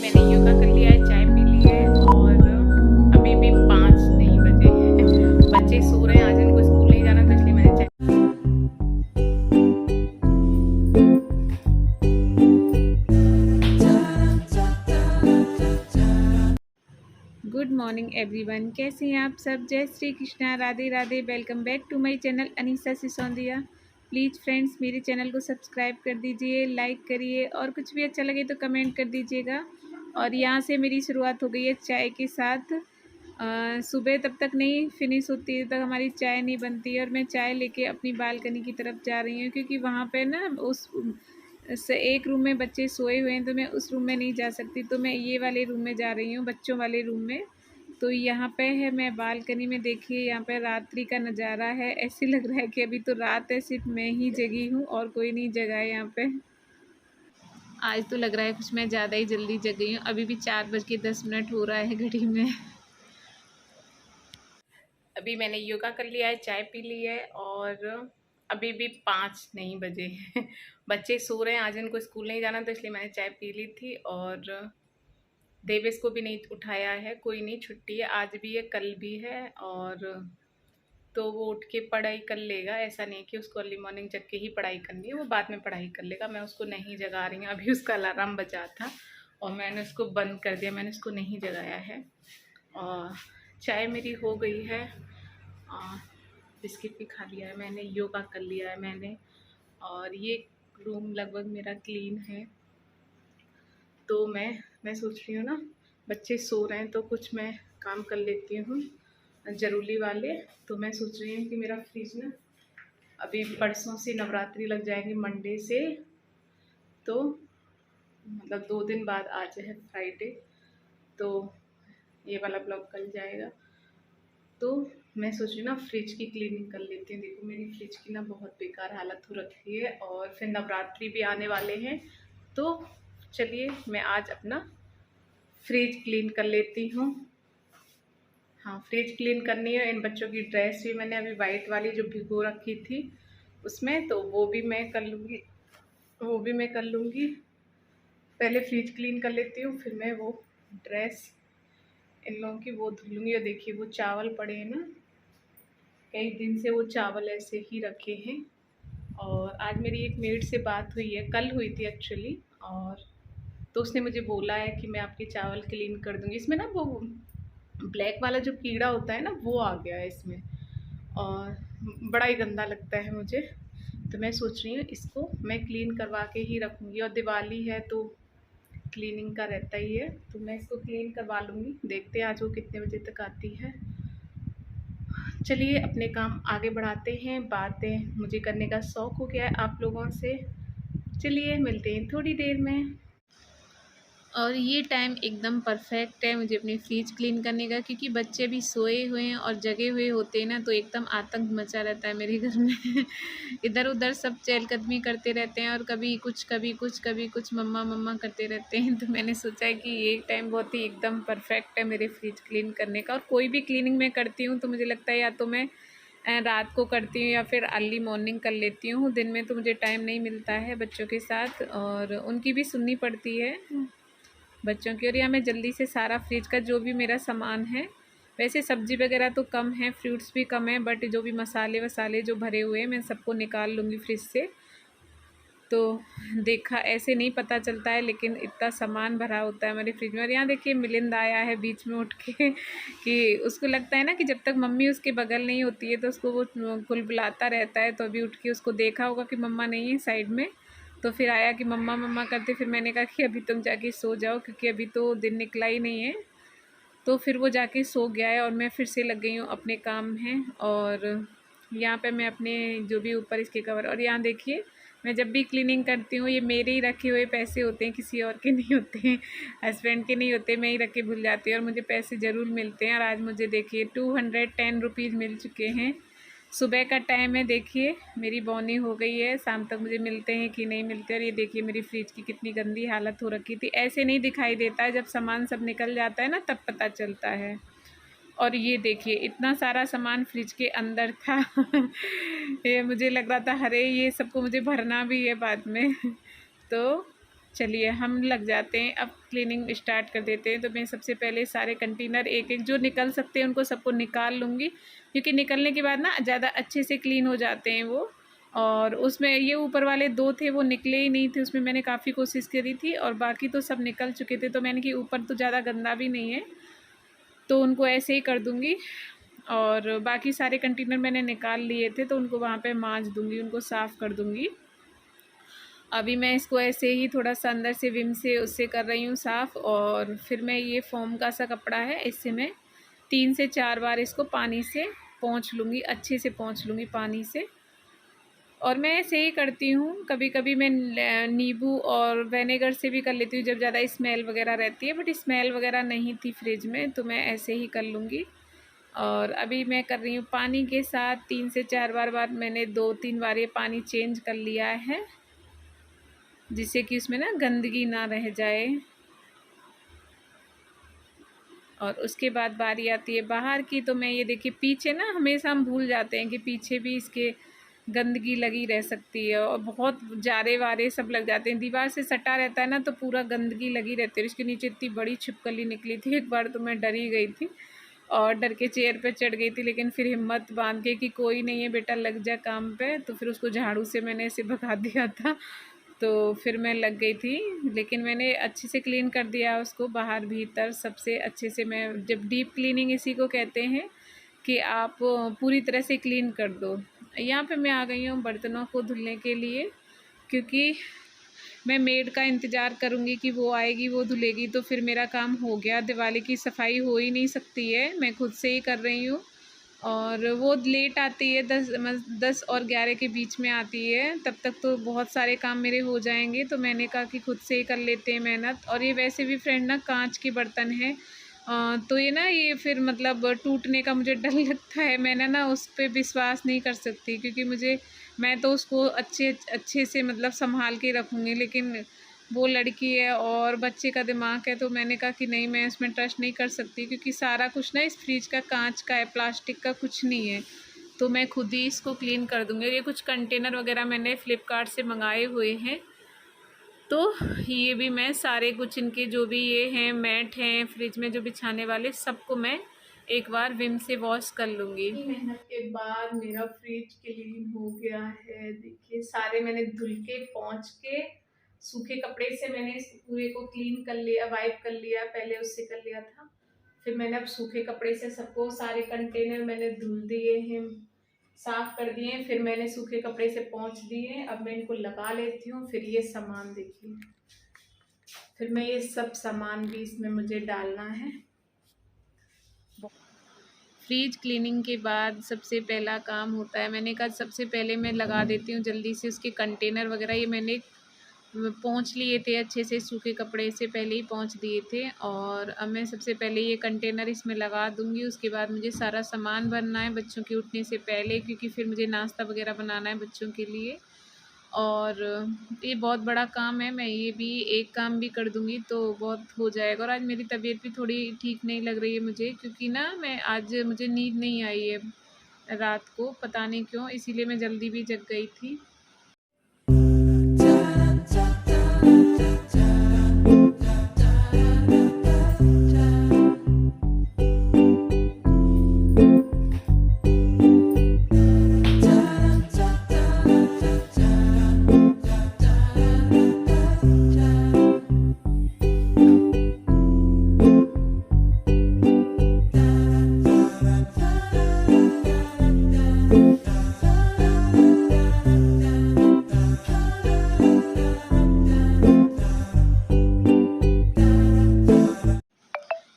मैंने योगा कर लिया है, चाय पी ली है और अभी भी 5 नहीं बजे हैं। बच्चे सो रहे हैं, आज इनको स्कूल नहीं जाना तो इसलिए मैंने चाय। गुड मॉर्निंग एवरीवन, कैसे हैं आप सब। जय Shri Krishna, Radhe Radhe. Welcome back to my channel Anisa Sisodiya. Please friends मेरे चैनल को सब्सक्राइब कर दीजिए, लाइक करिए और कुछ भी अच्छा लगे तो कमेंट कर दीजिएगा। और यहाँ से मेरी शुरुआत हो गई है चाय के साथ। सुबह तब तक नहीं फिनिश होती, तब तक हमारी चाय नहीं बनती है और मैं चाय लेके अपनी बालकनी की तरफ जा रही हूँ, क्योंकि वहाँ पे ना उस एक रूम में बच्चे सोए हुए हैं तो मैं उस रूम में नहीं जा सकती, तो मैं ये वाले रूम में जा रही हूँ, बच्चों वाले रूम में। तो यहाँ पे है मैं बालकनी में, देखिए यहाँ पे रात्रि का नज़ारा है। ऐसे लग रहा है कि अभी तो रात है, सिर्फ मैं ही जगी हूँ और कोई नहीं जगा है यहाँ पे। आज तो लग रहा है कुछ मैं ज़्यादा ही जल्दी जग गई हूँ। अभी भी 4:10 हो रहा है घड़ी में। अभी मैंने योगा कर लिया है, चाय पी ली है और अभी भी 5 नहीं बजे हैं। बच्चे सो रहे हैं, आज इनको स्कूल नहीं जाना तो इसलिए मैंने चाय पी ली थी। और देवेश को भी नहीं उठाया है, कोई नहीं, छुट्टी है, आज भी है कल भी है। और तो वो उठ के पढ़ाई कर लेगा, ऐसा नहीं कि उसको अर्ली मॉर्निंग जग के ही पढ़ाई करनी है, वो बाद में पढ़ाई कर लेगा। मैं उसको नहीं जगा रही हूँ, अभी उसका अलार्म बजा था और मैंने उसको बंद कर दिया, मैंने उसको नहीं जगाया है। और चाय मेरी हो गई है, बिस्किट भी खा लिया है मैंने, योगा कर लिया है मैंने और ये रूम लगभग मेरा क्लीन है। तो मैं सोच रही हूँ ना, बच्चे सो रहे हैं तो कुछ मैं काम कर लेती हूँ ज़रूरी वाले। तो मैं सोच रही हूँ कि मेरा फ्रिज ना, अभी परसों से नवरात्रि लग जाएगी, मंडे से, तो मतलब 2 दिन बाद आज है फ्राइडे, तो ये वाला ब्लॉग कल जाएगा। तो मैं सोच रही हूँ ना फ्रिज की क्लीनिंग कर लेती हूँ। देखो मेरी फ्रिज की ना बहुत बेकार हालत हो रखी है और फिर नवरात्रि भी आने वाले हैं, तो चलिए मैं आज अपना फ्रिज क्लीन कर लेती हूँ। हाँ, फ्रिज क्लीन करनी है। इन बच्चों की ड्रेस भी मैंने अभी वाइट वाली जो भिगो रखी थी उसमें, तो वो भी मैं कर लूँगी, वो भी मैं कर लूँगी। पहले फ्रिज क्लीन कर लेती हूँ, फिर मैं वो ड्रेस इन लोगों की वो धुलूँगी। और देखिए वो चावल पड़े हैं ना, कई दिन से वो चावल ऐसे ही रखे हैं। और आज मेरी एक मेड से बात हुई है, कल हुई थी एक्चुअली, और तो उसने मुझे बोला है कि मैं आपके चावल क्लीन कर दूँगी। इसमें ना वो ब्लैक वाला जो कीड़ा होता है ना, वो आ गया है इसमें और बड़ा ही गंदा लगता है मुझे। तो मैं सोच रही हूँ इसको मैं क्लीन करवा के ही रखूँगी। और दिवाली है तो क्लीनिंग का रहता ही है, तो मैं इसको क्लीन करवा लूँगी। देखते हैं आज वो कितने बजे तक आती है। चलिए अपने काम आगे बढ़ाते हैं। बातें मुझे करने का शौक़ हो गया है आप लोगों से। चलिए मिलते हैं थोड़ी देर में। और ये टाइम एकदम परफेक्ट है मुझे अपनी फ्रिज क्लीन करने का, क्योंकि बच्चे भी सोए हुए हैं और जगे हुए होते हैं ना, तो एकदम आतंक मचा रहता है मेरे घर में। इधर उधर सब चहलकदमी करते रहते हैं और कभी कुछ कभी कुछ कभी कुछ मम्मा मम्मा करते रहते हैं। तो मैंने सोचा है कि ये टाइम बहुत ही एकदम परफेक्ट है मेरे फ्रिज क्लीन करने का। और कोई भी क्लीनिंग मैं करती हूँ तो मुझे लगता है या तो मैं रात को करती हूँ या फिर अर्ली मॉर्निंग कर लेती हूँ। दिन में तो मुझे टाइम नहीं मिलता है बच्चों के साथ, और उनकी भी सुननी पड़ती है बच्चों की। और यहाँ मैं जल्दी से सारा फ्रिज का जो भी मेरा सामान है, वैसे सब्ज़ी वगैरह तो कम है, फ्रूट्स भी कम है, बट जो भी मसाले वसाले जो भरे हुए हैं मैं सबको निकाल लूँगी फ्रिज से। तो देखा ऐसे नहीं पता चलता है, लेकिन इतना सामान भरा होता है हमारे फ्रिज में। और यहाँ देखिए मिलिंद आया है बीच में उठ के कि उसको लगता है ना कि जब तक मम्मी उसके बगल नहीं होती है तो उसको वो कुलबुलाता रहता है। तो अभी उठ के उसको देखा होगा कि मम्मा नहीं है साइड में, तो फिर आया कि मम्मा मम्मा करते। फिर मैंने कहा कि अभी तुम जाके सो जाओ, क्योंकि अभी तो दिन निकला ही नहीं है। तो फिर वो जाके सो गया है और मैं फिर से लग गई हूँ अपने काम में। और यहाँ पे मैं अपने जो भी ऊपर इसके कवर, और यहाँ देखिए मैं जब भी क्लीनिंग करती हूँ, ये मेरे ही रखे हुए पैसे होते हैं, किसी और के नहीं होते हैं, हस्बैंड के नहीं होते, मैं ही रख के भूल जाती हूँ और मुझे पैसे ज़रूर मिलते हैं। और आज मुझे देखिए 210 रुपीज़ मिल चुके हैं। सुबह का टाइम है, देखिए मेरी बौनी हो गई है, शाम तक मुझे मिलते हैं कि नहीं मिलते। और ये देखिए मेरी फ्रिज की कितनी गंदी हालत हो रखी थी। ऐसे नहीं दिखाई देता है, जब सामान सब निकल जाता है ना तब पता चलता है। और ये देखिए इतना सारा सामान फ्रिज के अंदर था। ये मुझे लग रहा था अरे ये सबको मुझे भरना भी है बाद में। तो चलिए हम लग जाते हैं, अब क्लीनिंग स्टार्ट कर देते हैं। तो मैं सबसे पहले सारे कंटेनर एक एक जो निकल सकते हैं उनको सबको निकाल लूँगी, क्योंकि निकलने के बाद ना ज़्यादा अच्छे से क्लीन हो जाते हैं वो। और उसमें ये ऊपर वाले 2 थे वो निकले ही नहीं थे, उसमें मैंने काफ़ी कोशिश करी थी और बाकी तो सब निकल चुके थे। तो मैंने कि ऊपर तो ज़्यादा गंदा भी नहीं है, तो उनको ऐसे ही कर दूँगी। और बाकी सारे कंटेनर मैंने निकाल लिए थे, तो उनको वहाँ पे मांज दूँगी, उनको साफ़ कर दूँगी। अभी मैं इसको ऐसे ही थोड़ा-सा अंदर से विम से उससे कर रही हूँ साफ़। और फिर मैं ये फ़ोम का सा कपड़ा है, इससे मैं 3 से 4 बार इसको पानी से पोंछ लूँगी, अच्छे से पोंछ लूँगी पानी से। और मैं ऐसे ही करती हूँ, कभी-कभी मैं नींबू और विनेगर से भी कर लेती हूँ जब ज़्यादा स्मेल वग़ैरह रहती है, बट स्मेल वग़ैरह नहीं थी फ्रिज में, तो मैं ऐसे ही कर लूँगी। और अभी मैं कर रही हूँ पानी के साथ 3 से 4 बार बाद मैंने 2-3 बार ये पानी चेंज कर लिया है, जिससे कि उसमें ना गंदगी ना रह जाए। और उसके बाद बारी आती है बाहर की, तो मैं ये देखिए पीछे ना हमेशा हम भूल जाते हैं कि पीछे भी इसके गंदगी लगी रह सकती है और बहुत जारे-वारे सब लग जाते हैं। दीवार से सटा रहता है ना, तो पूरा गंदगी लगी रहती है। और इसके नीचे इतनी बड़ी छिपकली निकली थी, एक बार तो मैं डर ही गई थी और डर के चेयर पे चढ़ गई थी, लेकिन फिर हिम्मत बांध के कि कोई नहीं है बेटा, लग जा काम पे, तो फिर उसको झाड़ू से मैंने ऐसे भगा दिया था। तो फिर मैं लग गई थी, लेकिन मैंने अच्छे से क्लीन कर दिया उसको, बाहर भीतर सबसे अच्छे से। मैं जब डीप क्लीनिंग इसी को कहते हैं कि आप पूरी तरह से क्लीन कर दो। यहाँ पे मैं आ गई हूँ बर्तनों को धुलने के लिए, क्योंकि मैं मेड का इंतज़ार करूँगी कि वो आएगी, वो धुलेगी, तो फिर मेरा काम हो गया। दिवाली की सफाई हो ही नहीं सकती है, मैं खुद से ही कर रही हूँ। और वो लेट आती है, 10 और 11 के बीच में आती है, तब तक तो बहुत सारे काम मेरे हो जाएंगे। तो मैंने कहा कि खुद से ही कर लेते हैं मेहनत। और ये वैसे भी फ्रेंड ना कांच के बर्तन है, तो ये ना ये फिर मतलब टूटने का मुझे डर लगता है। मैंने ना उस पे विश्वास नहीं कर सकती, क्योंकि मैं तो उसको अच्छे अच्छे से मतलब संभाल के रखूँगी, लेकिन वो लड़की है और बच्चे का दिमाग है, तो मैंने कहा कि नहीं, मैं उसमें ट्रस्ट नहीं कर सकती, क्योंकि सारा कुछ ना इस फ्रिज का कांच का है, प्लास्टिक का कुछ नहीं है। तो मैं खुद ही इसको क्लीन कर दूँगी। ये कुछ कंटेनर वगैरह मैंने फ़्लिपकार्ट से मंगाए हुए हैं, तो ये भी मैं सारे कुछ इनके जो भी ये हैं मैट हैं फ्रिज में जो बिछाने वाले, सबको मैं एक बार विम से वॉश कर लूँगी। मेहनत के बाद मेरा फ्रिज क्लीन हो गया है। देखिए सारे मैंने धुल के पोंछ के सूखे कपड़े से मैंने इस पूरे को क्लीन कर लिया, वाइप कर लिया, पहले उससे कर लिया था। फिर मैंने अब सूखे कपड़े से सबको सारे कंटेनर मैंने धुल दिए हैं, साफ कर दिए हैं, फिर मैंने सूखे कपड़े से पोंछ दिए। अब मैं इनको लगा लेती हूँ। फिर ये सामान देखिए, फिर मैं ये सब सामान भी इसमें मुझे डालना है। फ्रिज क्लीनिंग के बाद सबसे पहला काम होता है, मैंने कहा सबसे पहले मैं लगा देती हूँ जल्दी से उसके कंटेनर वगैरह। ये मैंने पोंछ लिए थे अच्छे से, सूखे कपड़े से पहले ही पोंछ दिए थे। और अब मैं सबसे पहले ये कंटेनर इसमें लगा दूँगी। उसके बाद मुझे सारा सामान भरना है बच्चों के उठने से पहले, क्योंकि फिर मुझे नाश्ता वगैरह बनाना है बच्चों के लिए। और ये बहुत बड़ा काम है, मैं ये भी एक काम भी कर दूँगी तो बहुत हो जाएगा। और आज मेरी तबीयत भी थोड़ी ठीक नहीं लग रही है मुझे, क्योंकि ना आज मुझे नींद नहीं आई है रात को, पता नहीं क्यों, इसीलिए मैं जल्दी भी जग गई थी।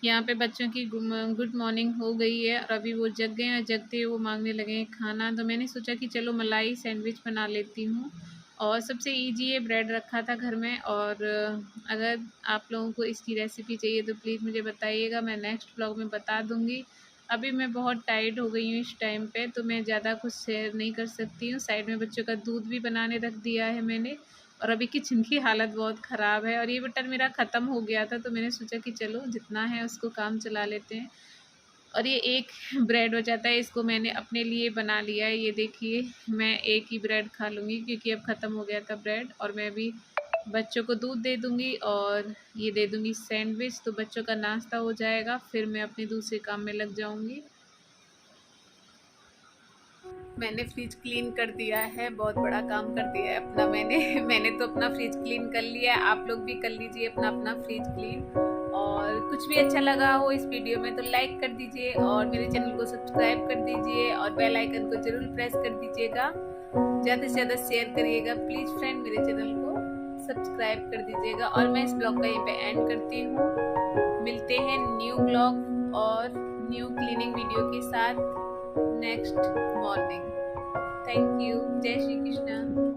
यहाँ पे बच्चों की गुड मॉर्निंग हो गई है और अभी वो जग गए हैं। जगते वो मांगने लगे हैं खाना, तो मैंने सोचा कि चलो मलाई सैंडविच बना लेती हूँ। और सबसे इजी है, ब्रेड रखा था घर में। और अगर आप लोगों को इसकी रेसिपी चाहिए तो प्लीज़ मुझे बताइएगा, मैं नेक्स्ट ब्लॉग में बता दूँगी। अभी मैं बहुत टायर्ड हो गई हूँ इस टाइम पे, तो मैं ज़्यादा कुछ शेयर नहीं कर सकती हूँ। साइड में बच्चों का दूध भी बनाने रख दिया है मैंने। और अभी किचन की हालत बहुत ख़राब है और ये बटर मेरा ख़त्म हो गया था, तो मैंने सोचा कि चलो जितना है उसको काम चला लेते हैं। और ये एक ब्रेड हो जाता है, इसको मैंने अपने लिए बना लिया है। ये देखिए मैं एक ही ब्रेड खा लूँगी, क्योंकि अब ख़त्म हो गया था ब्रेड। और मैं भी बच्चों को दूध दे दूँगी और ये दे दूँगी सैंडविच, तो बच्चों का नाश्ता हो जाएगा, फिर मैं अपने दूसरे काम में लग जाऊँगी। मैंने फ्रिज क्लीन कर दिया है, बहुत बड़ा काम कर दिया है अपना मैंने मैंने तो अपना फ्रिज क्लीन कर लिया है। आप लोग भी कर लीजिए अपना अपना फ्रिज क्लीन। और कुछ भी अच्छा लगा हो इस वीडियो में तो लाइक कर दीजिए और मेरे चैनल को सब्सक्राइब कर दीजिए और बेल आइकन को जरूर प्रेस कर दीजिएगा। ज़्यादा से ज़्यादा शेयर करिएगा प्लीज़ फ्रेंड, मेरे चैनल को सब्सक्राइब कर दीजिएगा। और मैं इस ब्लॉग का यहीं पे एंड करती हूँ। मिलते हैं न्यू ब्लॉग और न्यू क्लीनिंग वीडियो के साथ नेक्स्ट मॉर्निंग। Thank you. जय श्री कृष्णा।